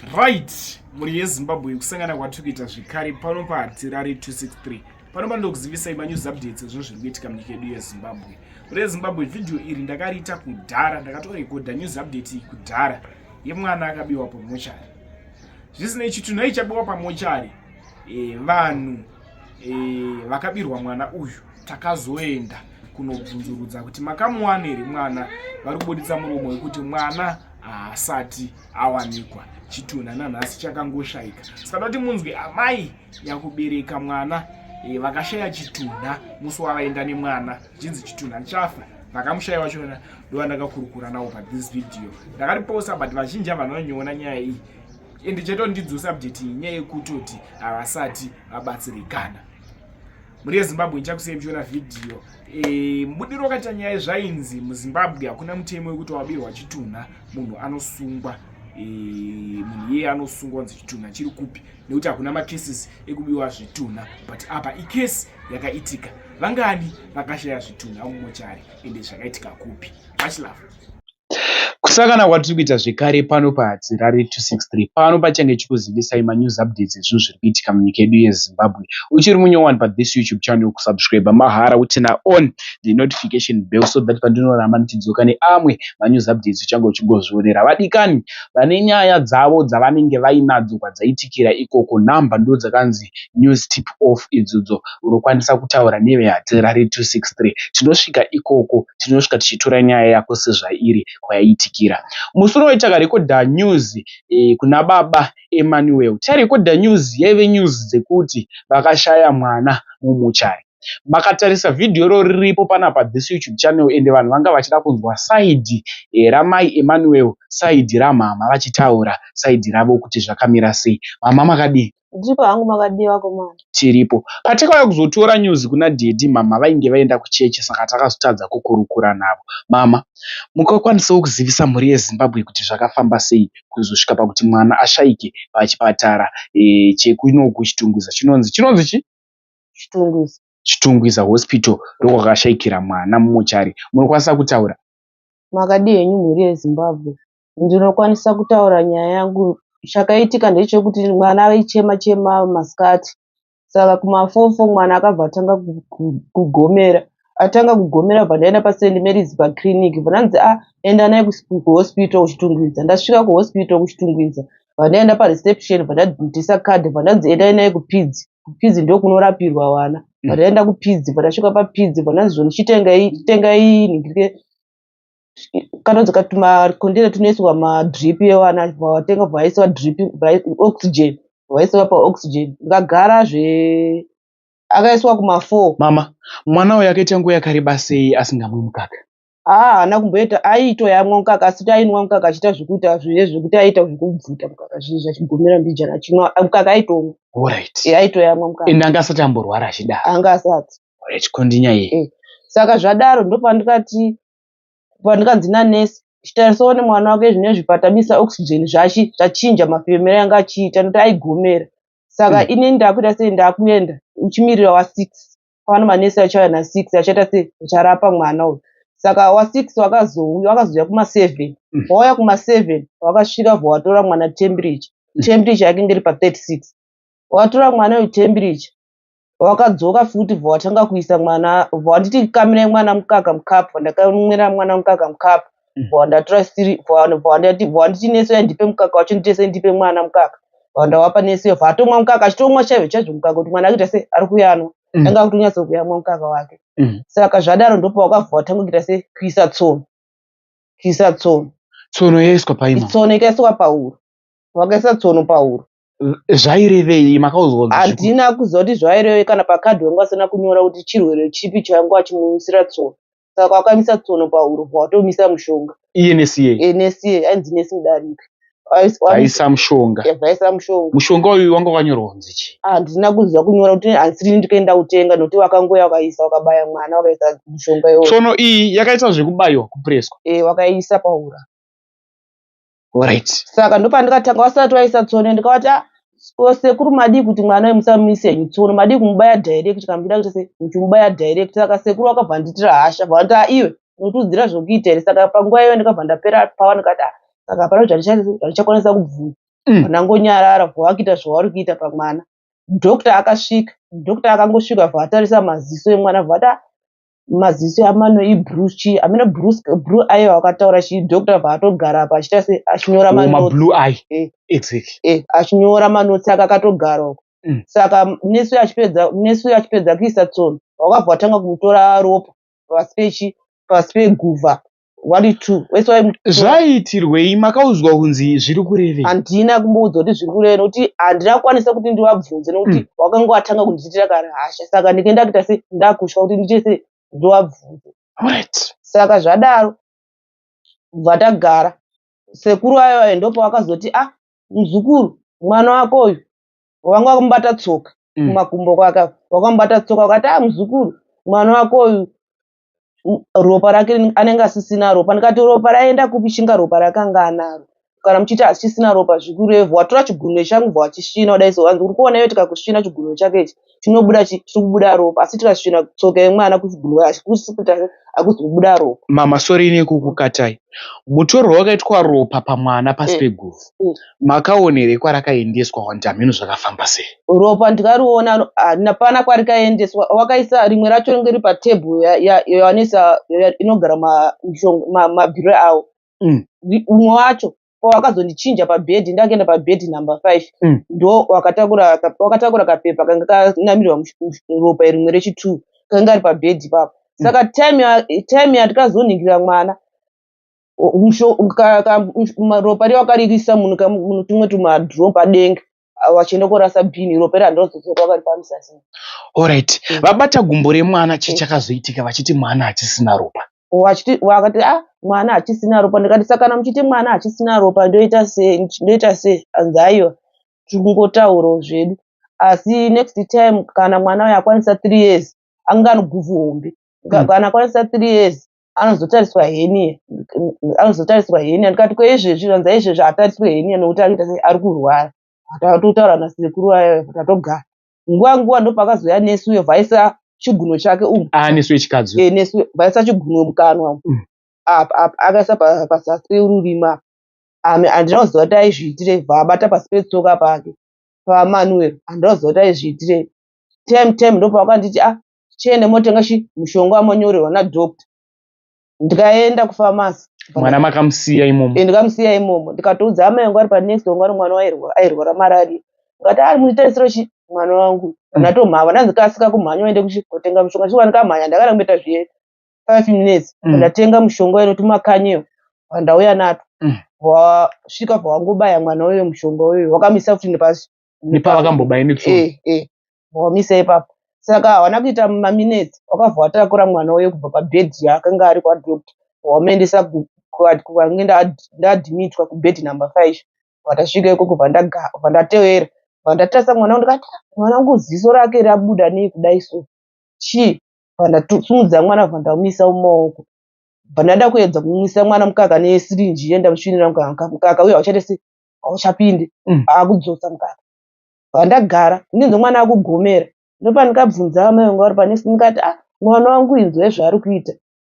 Right, muri yeZimbabwe kusangana kwatikuita zvikare pano paHadzirare 263. Pano pandokuzivisa news updates zvino zviri kuitika munyika yedu yeZimbabwe. Muri yeZimbabwe video iri ndakariita kudhara, ndakatorekodha news update iyi kudhara yemwana akabiwa pamochari. Zvisinei chitunha ichabiwa pamochari, vanhu vakabirwa mwana uyu takazoenda kunobvunzurudza kuti makamuwana here mwana. Vari kubuditsa muromo wekuti mwana haasati awanikwa. Chitunha nanhasi chakangoshaika. Saka kuti munzwi amai yakubereka mwana vakashaya chitunha musi wavaenda nemwana chinzi chitunha chafa, vakamushaya chona ndo ndakakurukura nawo pathis video. Ndakariposta but vazhinji vanonyoona nyaya iyi ende chetondidzosa update iyi nyaya yekutoti havasati vabatsirikana. Muri yeZimbabwe ndichakusiyai muchiona video. Mbudiro wakaita nyaya zvainzi muZimbabwe hakuna mutemo wekuti wabirwa chitunha munhu anosungwa. Munhu iye anosungwa kunzi chitunha chiri kupi nekuti hakuna makesis ekubiwa zvitunha, but apa ikesi yakaitika. Vangani vakashaya zvitunha mumochari ende zvakaitika kupi? Much love. Kusakana kwatiri kuita zvekare pano paHadzirare 263 pano pachange chikuzivisai manews updates ezvinhu zviri kuitika munyika yedu yeZimbabwe. Uchiri munyowani pathis YouTube channel, kusubscribe mahara utina on the notification bell so that pandinoramba ndichidzoka neamwe manews updates uchange uchingozvionera. Vadikani vane nyaya dzavo dzavanenge vainadzo kwadzaitikira ikoko, nhamba ndo dzakanzi news tip off idzodzo unokwanisa kutaura neveHadzirare 263. Tinosvika ikoko, tinosvika tichitora nyaya yako sezvairi kwayaitikira. Musi uno takarekodha news kuna baba Emmanuel. Tarekodha news yaive news dzekuti vakashaya mwana mumuchari. Makatarisa video ro riripo pana pathis YouTube channel ende vanhu vanga vachida kunzwa side ramai Emmanuel, side ramama vachitaura side ravo kuti zvakamira sei. Mama makadii? Ndiripo hangu makadiwa komana. Tiripo. Patakauya kuzotora news kuna Dedi, mama vainge vaenda kuchechi saka takazotadza kukurukura navo. Mama, mukakwanisawo kuzivisa mhuri yeZimbabwe kuti zvakafamba sei kuzosvika pakuti mwana ashaike pachipatara chekunoku Chitungwiza. Chinonzi chi? Chitungwiza hospital ndokwakashaikira mwana mumuchari. Munokwanisa kutaura? Makadii henyu mhuri yeZimbabwe. Ndinokwanisa kutaura nyaya yangu. Chakaitika ndechekuti mwana aichema masikati. Saka kumafofo mwana akabva atanga kugomera. Atanga kugomera pandaenda paSt Mary's paclinic. Vananzi enda naye kuhospital kuChitungwiza. Ndasvika kuhospital kuChitungwiza. Vandaenda pareception vandabvutisa card vananzi endai naye kuPids. kuPids ndiko kunorapirwa vana. Vandaenda kuPids, vandasvika paPids vananzi zvonitengai ningirike kanonzi katuma kondera tunoiswa madrip evana vatenga vaiswa drip oxygen, vaiswa paoxygen. Ndakagara akaiswa kuma4. Mama, mwana uyu akaita nguva yakareba sei asingamwi mukaka? Haana kumboita, aitoyamwa mukaka asi ainwa mukaka achiita zvekuita zvekuti aita zvekubvuta mukaka zvinhu zvachigomera mbijana achinwa mukaka aitomwa. Alright. Aitoyamwa mukaka. Ende anga asati amborwara achidaro? Anga asati. Alright, kondinya iyi. Saka zvadaro ndo pandikanzi nanesi chitarisawo nemwana wake zvinezvi patamisa oxygen zvachinja mafemero yanga achiita nokuti aigomera. Saka inini ndakuita sei ndakuenda uchimirira wa6 pano manesi achauya na6 achaita sei acharapa mwana uyu. Saka wa6 wakazouya kuma7. Wauya kuma7 wakasvika vatora mwana temperature yake ngeri pa36. Watora mwana uyu temperature wakadzoka futi vawatanga kuisa mwana vanditi kamirai mwana mukaka mukapu, ndakamwira mwana mukaka mukapu vandatora vanditi nesi ndipe mukaka wacho nditese ndipe mwana mukaka vandawapa nesi vatomwa mukaka achitomwa chaizvo mukaka kuti mwana akuita sei ari kuyanwa anga kutonyatsa kuyamwa mukaka wake. Saka zvadaro ndopa wakabva watanga kuita sei kuisa tsono. Tsono yaiswa paima? Tsono ikaiswa pauro. Wakaisa tsono pauro. Zvairevei? Makauzwa? Handina kuziva kuti zvairevei kana pakadhi wangu asina kunyora kuti chirwere chipi chainge achimuisira tsono. Saka wakamisa tsono pauro watomisa mushonga. Iye nesi nesi ainzi nesi Mudarika. Vaisa mushonga. Vaisa mushonga. Mushonga uyu wanga wakanyorwa kunzi chi? Handina kuziva kunyora kuti handisiri ndikaenda kutenga nokuti wakangoya wakaisa wakabaya mwana wakaisa mushonga iwoyo. Tsono iyi yakaita zvekubayiwa kupreswa? Wakaisa paura. Alright. Saka ndopandikatanga wasati waisa tsono ndikavati sekuru madii kuti mwana musamuise henyu tsono, madii kumubaya direct kambida kuti se muchimubaya direct. Saka sekuru akabva nditira hasha vanda iwe unotudzira zvokuita here. Saka panguva iyo ndikabva ndapera pawa ndikati saka hapana kuti handichakwanisa kubvuma. vanangonyarara vavakuita zvavari kuita pamwana. Dhokta akasvika, dhokta akangosvika vaatarisa maziso emwana vata maziso amano ibruchi amene blue eye wakataura chi dhokta vaatogara pa achita se achinyora manotsi blue eye exactly achinyora manotsi akatogara uko. Saka nesu achipedza kuisa tsono wakabva watanga kumutora ropa pasi peguvha 1 2 zvaitirwei makaudzwa kunzi zviri kurevei? handina kumboudza kuti zviri kurevei nokuti handina kukwanisa kuti ndivabvunze nokuti wakanga watanga kundiitira kare hasha, saka ndikaenda kuita se ndakutya kuti ndiite se ndivabvunze. Saka zvadaro bva tagara. Sekuru ayo ndopa wakazoti muzukuru mwana wako uyu wanga wakumubata tsoka kumakumbo kwake, wakamubata tsoka wakati muzukuru mwana wako uyu ropa rake anenge asisina ropa. Ndikati ropa raenda kupi? Chinga ropa rakanga anaro. Kana muchiti asisina ropa zvikurevhu watora chigunwe changu bva wachisvina kudai uri kuona iwe tikakusvina chigunwe chake ichi chinobuda chikubuda ropa, asi tikasvina tsoka yemwana kuchigunwe hakuzi kubuda ropa. Mama sori nekukukatai, mutorwa wakaitwa ropa pamwana pasi peguvhu makaonerei kwarakaendeswa kuti hameno zvakafamba sei? Ropa ndikariona napana kwarikaendeswa, wakaisa rimwe racho ngeri patebhuru yavanisa inogara mabhiro avo. Umwe wacho wakazondichinja pabhedhi, ndakaenda pabhedhi namba 5 ndo wakatakura kapepa kanga kanamirwa ropa rimwe rechi2 kanga ari pabhedhi papo. Saka time yatikazoningira mwana ropa riwakarikisa munhu tumwe tumadhiro padenga wachienda korasa bhini, ropa randozodzora wakaripamisa sei. Alright, vabata gumbo remwana chichakazoitika vachiti mwana hachisina ropa. Wakati mwana hachisina ropa. Ndikati saka muchiti mwana hachisina ropa ndoita sei? Anzi aiwa tikungotaurawo zvedu, asi next time kana mwana uyu akwanisa 3 years anga anoguvhu hombe. Kana akwanisa 3 years anozotariswa henia. Ndikati kweizvezvi anzi izvezvi hatariswe henia nokuti ari kurwara. Tatotaura nasekuru ayo tatogara. Nguva ndopakazoya nesu uyo vaisa chigunwe chake nesu wechikadzi nesu vaisa chigunwe mukanwa akaisa pazasi perurima. Handina kuziva kuti aizviitire vabata pasi petsoka pake pamanuel. Handina kuziva kuti aizviitire. Time ndopa wakanditi tiende motenga mushonga wamanyorerwa nadhokta. Ndikaenda kufamasi. Mwana makamusiya imomo? Ndikamusiya imomo. Ndikatoudza amai vangu ari panext wangu ari mwana airwara malaria. Ndikati munitarisiro chi mwana wangu? Ndatomhava ndanzikasika kumhanya uende kotenga mushonga. Chiwa ndikamhanya ndakarambeta 5 minutes ndatenga mushonga inotumakanyiyo ndauya nato. Wasvika pawangobaya mwana uyo mushonga uyo wakamisa futi nepasi nepavakambobaya netsono. Wamisa ipapo. Saka hawana kuita maminutes wakabva watakura mwana uyo kubva pabhedhi yakanga ari kwadhokta wamuendesa kwange ndaadhimitwa kubhedhi namba 5. Watasvika ikoko bva ndatevera bva ndatarisa mwana wangu ndikati mwana wangu ziso rake rabuda nei kudai so chii? Bva ndasimudza mwana bva ndamumisa mumaoko. Bva ndada kuedza kumumisa mwana mukaka nesirinji yenda musvinira mukaka uye hauchapindi akudzosa mukaka. Bva ndagara ndinzwa mwana akugomera. Ndopa ndikabvunza amai vangu vari panesi ndikati mwana wangu inzwa zvaari kuita.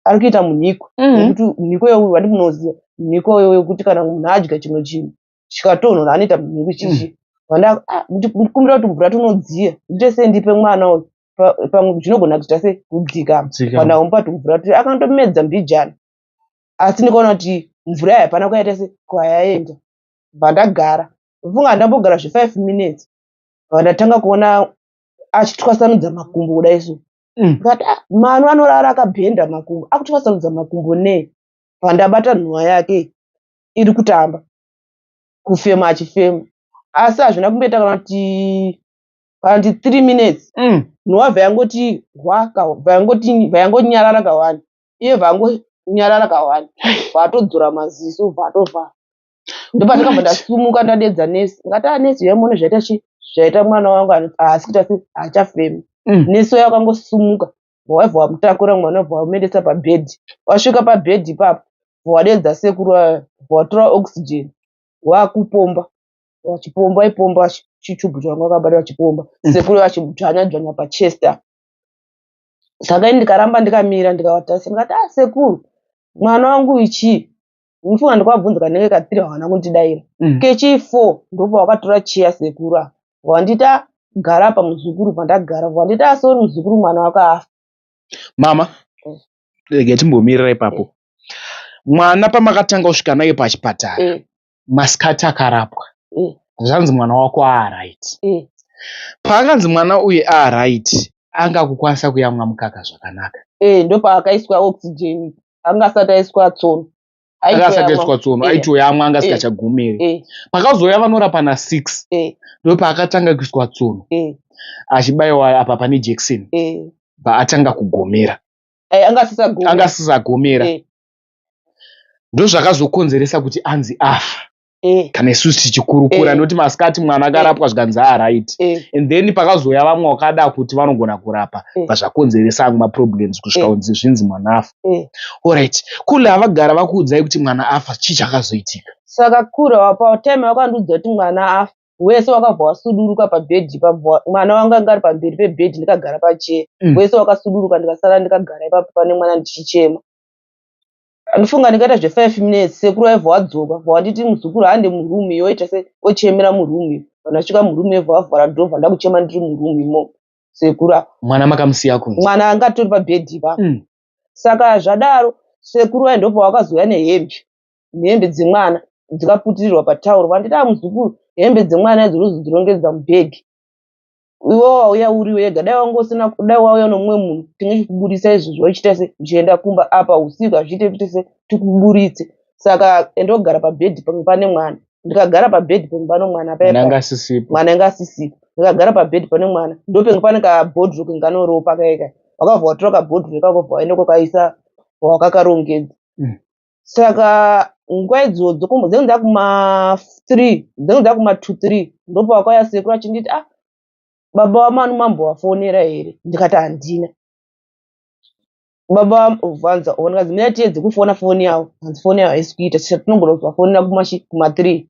Ari kuita munhiko nekuti munhiko uyu wandimunoziva munhiko uyu wekuti kana munhu adya chimwe chinhu chikatonhora anoita munhiko chichi. Ndikumbira kuti mvura tonodziya ndite sei ndipe mwana uyu pamwe zvinogona kuita se kudzika kana umupati mvura kuti akandomedza mbijana. Asi ndikaona kuti mvura yayo hapana kuyaita se kwayaenda. Bva ndagara funga ndambogara 5 minutes bva ndatanga kuona achitwasanudza makumbo kudai so. Ndikati mwana anorara akabhenda makumbo akutwasanudza makumbo nei? Bva ndabata nhunha yake iri kutamba kufema achifema, asi hazvina kumboita kana kuti 3 minutes nhunha bva yangoti hwaka bva yangonyarara kawani iye bva yangonyarara kawani vatodzora maziso vatovhara. Ndopa ndakabva ndasumuka ndadedza nesi ndikati nesi yamuone zvaita mwana wangu haasi kuita se haachafemi. Nesi uya wakangosumuka wabva wamutakura mwana bva wamuendesa pabhedhi. Wasvika pabhedhi ipapo bva wadedza sekuru ayo bva watora oxygen wakupomba wachipomba ipomba chichubhu changu akabata wachipomba sekuru achidzvanya dzvanya pachesta. Saka ini ndikaramba ndikamira ndikawatarisa ndikati sekuru mwana wangu ichi Mufunga ndikwabvunza kanenge ka3 hawana kundidaira. Kechi4 ndopa wakatora cheya sekuru apa. Wandita gara pa muzukuru pandagara. Wandita asori muzukuru mwana wakafa. Mama, timbomirira ipapo. Mwana pamakatanga kusvika naye pachipatara. Masikati akarapwa. Zvanzi mwana wako aaright. Paakanzi mwana uyu aaright, anga kukwanisa kuyamwa mukaka zvakanaka. Ndopa akaiswa oxygen. Anga asati aiswa tsono. Aitoyamwa anga asikachagumiri. Pakazoya vanorapa na6. Ndopa akatanga kuiswa tsono. Achibayiwa apa pane jekiseni. Paatanga kugomera. Anga asisagomera. Ndozvakazokonzeresa kuti anzi afa. Kana isusu tichikurukura noti masikati mwana akarapwa zvikanzi aaright. And then pakazoya vamwe wakada kuti vanogona kurapa pazvakonzeresa amwe maproblems kusvika kunzi zvinzi mwana afa. Alright, kule havagara vakuudzai kuti mwana afa, chii chakazoitika? Saka kura wapa time wakandiudza kuti mwana afa, wese wakabva wasuduruka pabhedhi. Mwana wanga anga ari pamberi pebhedhi ndikagara pacheya. Wese wakasuduruka ndikasara ndikagara ipapo pane mwana ndichichema. Ndifunga ndikaita zve5 minutes sekuru waibva wadzoka. Wanditi muzukuru hande murumu yoita se ochemera murumu. Vanasvika murumu yebva wavhara dhoo ndakuchema ndiri murumu imo. Sekuru mwana makamusiya kunze. Mwana anga tori pabhedhi ipapo. Saka zvadaro sekuru waindopa wakazoya nehembe dzemwana dzikaputirirwa patauro. Wandita muzukuru hembe dzemwana idzi dzinongedza mubhegi. Iwe wauya uri wega, dai wanga usina kudai wauya nomumwe munhu tinechikuburitsa izvozvo wachiita se uchienda kumba apa usiku azviite kuti se tikuburitse. Saka endogara pabhedhi pamwe pane mwana. Ndikagara pabhedhi pamwe pane mwana paya. Mwana anga asisipo. Ndikagara pabhedhi pane mwana. Ndopenge pane kabhodhiro kanoropa kaika. Wakabva watora kabhodhiro kako waenda kokaisa wakakarongedza. Saka nguva idzodzo dzengu dzakuma3 dzengu dzakuma2-3 ndopa wakauya sekuru achinditi baba wamanu mambowafonera here? Ndikati handina. Baba vanza onakazi mina tiedze kufona foni yawo. Hanzi foni yawo haisi kuita. Tinogona kuvafonera kuma3.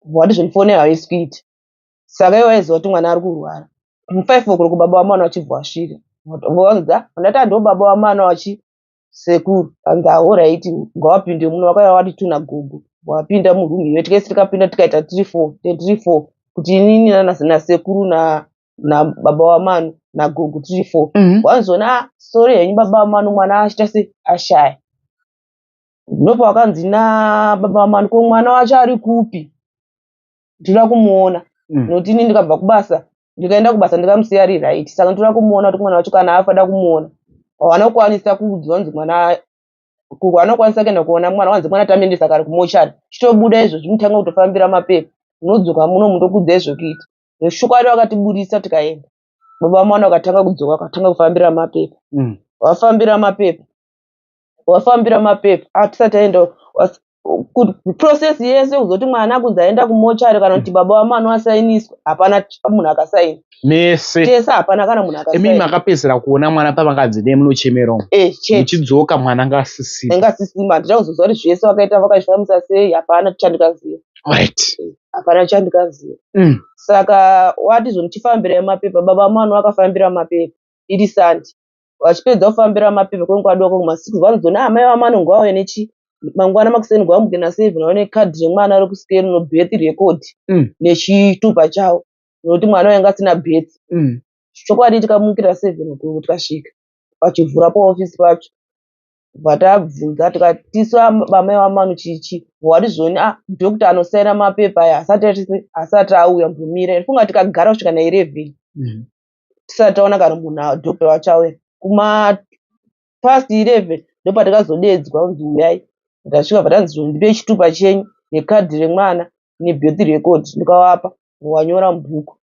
Wati zvoni yawo haisi kuita. Saka iwo aiziva kuti mwana ari kurwara. Mu5 o'clock baba wamanu achibva asvika. Vanza ndati ndo baba wamanu achi sekuru. Hanzi alright ngawapinde muno wakauya wati tuna gogo. Wapinda murumu iyo tikese tikapinda tikaita 3-4 kuti inini nasekuru na baba wamanu na gogo 3-4. Wanzona sorry henyu baba wamanu mwana achita se ashaya. Ndopa wakanzi na baba wamanu ko mwana wacho ari kupi? Ndira kumuona. Noti inini ndikabva kubasa ndikaenda kubasa ndikamusiya ari right. Saka ndira kumuona kuti mwana wacho kana afada kumuona. Wanokwanisa kuudzwa kuti mwana wanokwanisa kuenda kuona mwana wanzi mwana tamendesa kari kumochari. Chitobuda izvo zvimutanga kutofambira mapepa. Munodzoka muno mundokudza izvokuita. Neshukwari wakatiburisa tikaenda. Baba wamwana wakatanga kudzoka akatanga kufambira mapepa. Wafambira mapepa. Atisati aenda process yese kuzoti mwana kuzaenda kumochari kana kuti baba wamwana wasainiswa hapana munhu akasaina. Tese hapana kana munhu akasaina. Emi makapedzera kuona mwana pamakadzide munochemera umu. Muchidzoka mwana ngasisima. Ngasisima ndira kuzozwa kuti zvese wakaita vakazvifambisa sei hapana tichandikaziva. Right. Hapana chandikaziva. Saka wati zvonichifambira mapepa baba wamwana wakafambira mapepa. Iri sandi. Wachipedza kufambira mapepa kwenguva doko kuma6 vanozona amai wamwana ngwauye nechi mangwana makuseni ngwamuke na7 waone kadhi remwana ari kusikeni no birth record nechitupa chawo. Nokuti mwana wanga asina birth. Chokwadi tikamukira 7 o'clock tikasvika. Pachivhura paofisi pacho. Vatabvunza tikatiiswa bamai wamanu chichi. Wati zvoni dhokita anosaina mapepa aya asati auya mbumira. Ndifunga tikagara kusvika na11. Tisati taona kana munhu dhokita wacho auya. Kuma past 11 ndopatikazodedzwa kunzi uyai. Ndasvika patanzi ndipe chitupa chenyu nekadhi remwana nebirth record ndikavapa. Wanyora mubhuku.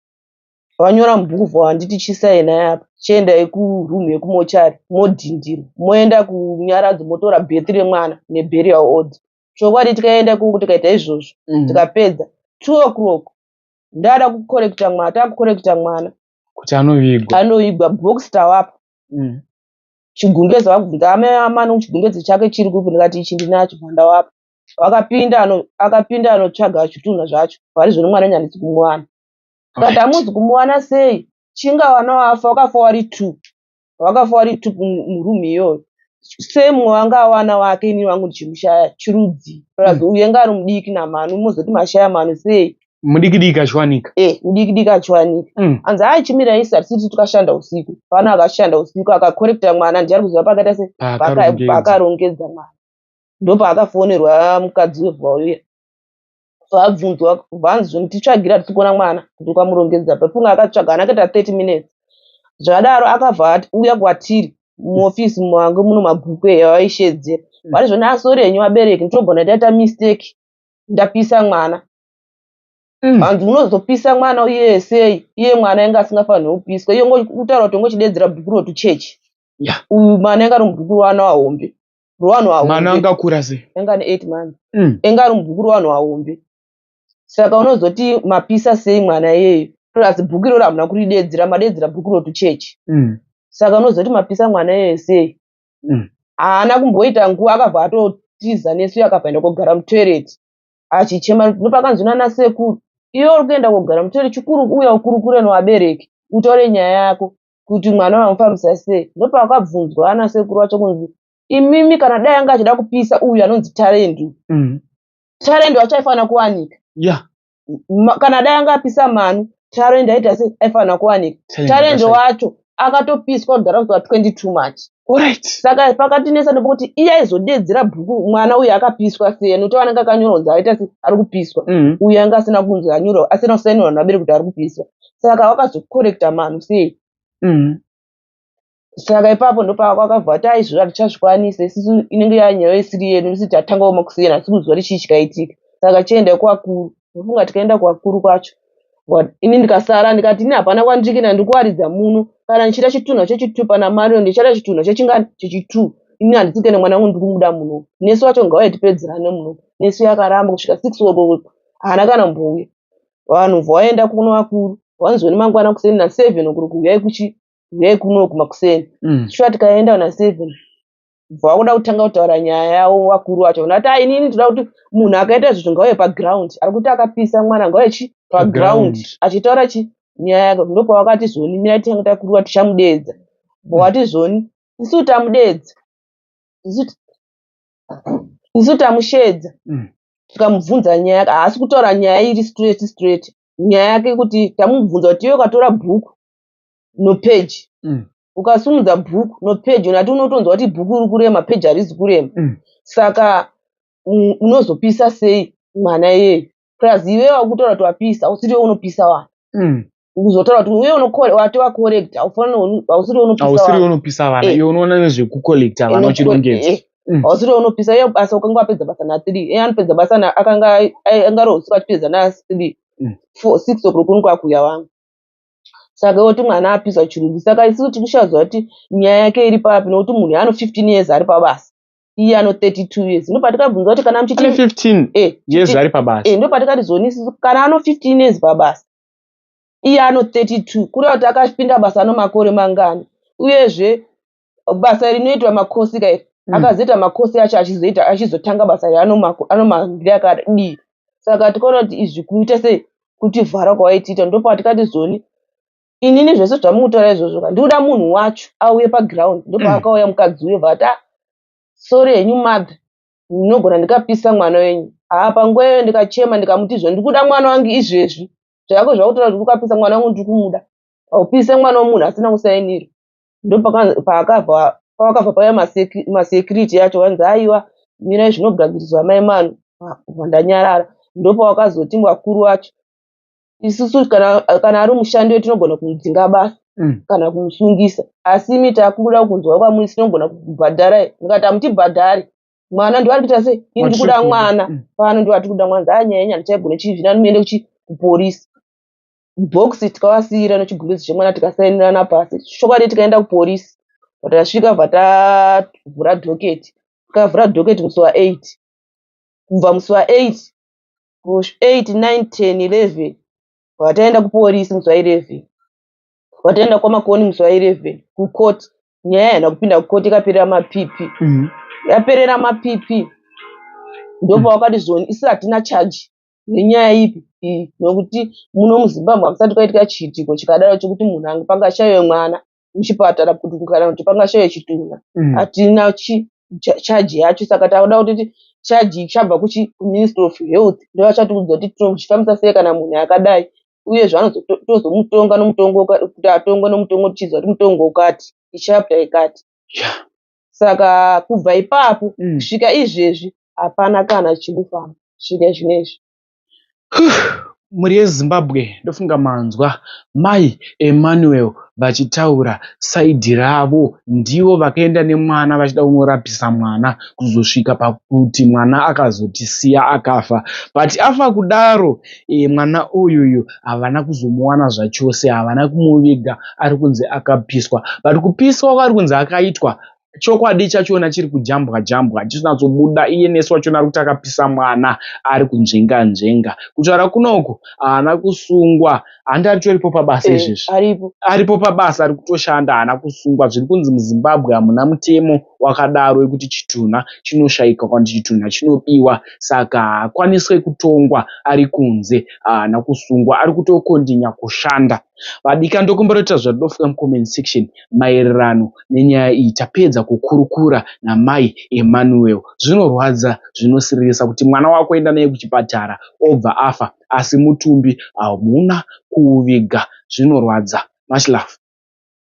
Wanyora mubhuku wanditi chisaina yapa. Chiendai kurumu yekumochari modhindira. Moenda kunyaradzo motora birth remwana neburial order. Chokwadi tikaenda tikaita izvozvo. Tikapedza 2 o'clock. Ndada kukorekta mwana. Takukorekta mwana. Kuti anovigwa. Anovigwa box tawapa. Chigumbeze wakubvunza amai wamanu chigumbeze chake chiri kupi ndikati ichi ndinacho mandawapa. Akapinda anotsvaga chitunha zvacho. Vari zvino mwana nyandisi kumuwana. Kati hamuzi kumuwana sei? Chinga wana wafa wakafa wari 2. Wakafa wari 2 murumu iyoyo. same wanga awana wake ini wangu ndichimushaya chirudzi uye nga ari mudiki namhanu muzoti mashaya mhanu sei mudikidiki achiwanika mudikidiki achiwanika anzi aichimira isati titi tukashanda usiku pano akashanda usiku akakorekta mwana ndiari kuziva pakaita se pakarongedza mwana ndopaakafonerwa mukadzi wevhwa uya abvunzwa bvanzi zvonititsvagira tisikuona mwana kuti ukamurongedza pafunga akatsvaga anakaita 30 minutes zvadaro akabva uya kwatiri muofisi mangu muno mabhuku eyawaishedzera vari zvona asori henyu vabereki nditogona taita mistake ndapisa mwana hanzi unozopisa mwana iye sei iye mwana ainge asingafanirwi kupiswa iye kutaura kuti ongochidedzera bhuku rotuchechi uyu mwana ainge ari mubhuku rowana wahombe mwana angakura sei ainge ane 8 months ainge ari mubhuku rowanhu wahombe saka unozoti mapisa sei mwana iyeyo asi bhuku iroro hamuna kuridedzera madedzera bhuku rotuchechi saka unozoti mapisa mwana iyeyo sei haana kumboita nguva akabva atotiza nesu akabvaenda kogara mutoireti achichema nopakanzi nana sekuru iwe uri kuenda kogara mutoireti chikuru uya ukurukure nevabereki utaure nyaya yako kuti mwana unamufambisa sei ndopaakabvunzwa ana sekuru vacho kunzi imimi kana dai anga achida kupisa uyu anonzi tarendu tarendu acho aifanira kuwanika kana dai anga apisa mhanu tarendu aita sei aifanira kuwanika tarendu wacho akatopiswa kudhara kusvika 22 March saka pakatinesa ndokuti iye aizodedzera bhuku mwana uyu akapiswa sei nokuti vanenge akanyoronza aita se ari kupiswa uyu anga asina kunzi anyora asina kusainirwa nabereki kuti ari kupiswa saka vakazokorekta mhanu sei saka ipapo ndopaakabva ati aizvozvo hatichazvikwanisa isusu inenge yanyaya isiri yedu isi tatangawo makusiyana asi kuzuva richii chikaitika saka chienda kuakuru ndofunga tikaenda kuakuru kwacho ini ndikasara ndikati ini hapana kwandikina ndikuwaridza muno kana ndichida chitunha chechi2 pana mario ndichada chitunha chechingani chechi2 ini handisi kuenda mwana wangu ndikumuda muno nesu wacho ngawaitipedzerane muno nesu yakaramba kusvika 6 o'clock haana kana mbouya vanhu vaenda kuno vakuru vanzoni mangwana kuseni na7 kuri kuyai kuno kumakuseni shuwa tikaenda na7 vakuda kutanga kutaura nyaya yavo vakuru vacho unati inini ndoda kuti munhu akaita zvizvo ngauye paground ari kuti akapisa mwana ngauye paground achitaura nyaya yake ndopavakati zvoni mirai tenge takuruva tichamudedza vati zvoni isu tamudedza isu tamushedza tikamubvunza nyaya yake haasi kutaura nyaya iri straight nyaya yake kuti tamubvunza kuti iwe ukatora bhuku nopeji ukasumudza bhuku nopeji unati unotonzwa kuti bhuku uri kurema peji harizi kurema saka unozopisa sei mwana iyeyo plus iwe wakutaura kuti wapisa hausiri we unopisa vanhu kuzotaura kuti iwe wati wakorekta hausiri we unopisa vana iwe unoona nezvekukorekta vana uchirongedza hausiri we unopisa iye basa ukanga wapedza basa na3 iye anopedza basa akanga rohusiku achipedza na3 6 o'clock unikwakuya vangu saka oti mwana apisa chirudzi saka isusu tikushaziva kuti nyaya yake iri papi nokuti munhu ano 15 years ari pabasa iye ano 32 years ndopatikabvunza kuti kana muchiti 15 years ari pabasa ndopatikati zvoni isusu kana ano 15 years pabasa iye ano 32 kureva kuti akapinda basa ano makore mangani uyezve basa rinoitwa makosi kai akazoita makosi acho achizotanga basa rianomahambiri akadii saka tikaona kuti izvi kuita sei kuti vhara kwawaitiita ndopatikati zvoni inini zvese zvamukutaura izvozvo ndikuda munhu wacho auye paground ndopaakauya mukadzi uye vati sori henyu madha ndinogona ndikapisa mwana wenyu panguva iyoyo ndikachema ndikamuti izvo ndikuda mwana wangu izvezvi zvako zvakutaura kuti ukapisa mwana wangu ndikumuda aupise mwana womunhu asina kusainirwa ndopavakabva pauya masekuriti yacho vanzi aiwa mirai zvinogadziriswa mai manu ndanyarara ndopavakazoti vakuru vacho isusu kana ari mushandi wedu tinogona kumudzinga basa kana kumusungisa asi imi takuda kunzwa kwamuri tinogona kubhadharai ndikati hamutibhadhari mwana ndiwari kuita sei ini ndikuda mwana pano ndiwati kuda mwana dzanyanya ndichaigona chivhina nomuende kupolisi bhokisi tikavasiyira nechigumbizi chemwana tikasainirana pasi shokwadi tikaenda kupolisi vatasvika vatavhura dhoketi tikavhura dhoketi musi wa8 kubva musi wa8 8 9 10 11 vataenda kupolisi musi wa11 vataenda kwamakoni musi wa11 kukoti nyaya yaenda kupinda kukoti ikaperera mapipi yaperera mapipi ndopavakati zvoni isi hatina chaji nenyaya ipi iyi nokuti muno muzimbabwe hamusati kwaitika chiitiko chikadaro chokuti munhu angapanga shaiwe mwana muchipatara kuti kana kuti pangashaya chitunha hatina chaji yacho, saka tauda kuti chaji chabva kuministry of health ndovachatiudza kuti tichifambisa sei kana munhu akadai, uyezve vanozotozomutonga nomutongo kuti atongwe nomutongo tichiziva kuti mutongo ukati ichapta ikati. Saka kubva ipapo kusvika izvezvi hapana kana chirikufamba kusvika zvinezvi. Mhuri yeZimbabwe ndofunga manzwa mai Emmanuel vachitaura saidhi ravo, ndivo vakaenda nemwana vachida kumurapisa mwana kuzosvika pakuti mwana akazotisiya akafa. But afa kudaro mwana uyuyu havana kuzomuwana zvachose, havana kumuviga, ari kunzi akapiswa. But kupiswa kwari kunzi akaitwa, chokwadi chachona chiri kujambwa jambwa chisina kubuda. Iye nesu wachona ari kuti akapisa mwana ari kunzvenga nzvenga. Kutaura kunoku haana kusungwa, handi atoripo pabasa izvezvi, aripo pabasa ari kutoshanda, haana kusungwa. Zviri kunzi muZimbabwe hamuna mutemo wakadaro wekuti chitunha chinoshayika kana kuti chitunha chinobiwa, saka haakwaniswe kutongwa ari kunze, haana kusungwa, ari kutokontinya kushanda. Vadika ndokumboita zvadofika mucomment section maererano nenyaya iyi. Tapedza kukurukura namai Emmanuel. Zvinorwadza, zvinosirisa kuti mwana wako enda naye kuchipatara obva afa asi mutumbi hamuna kuuviga. Zvinorwadza. Much love.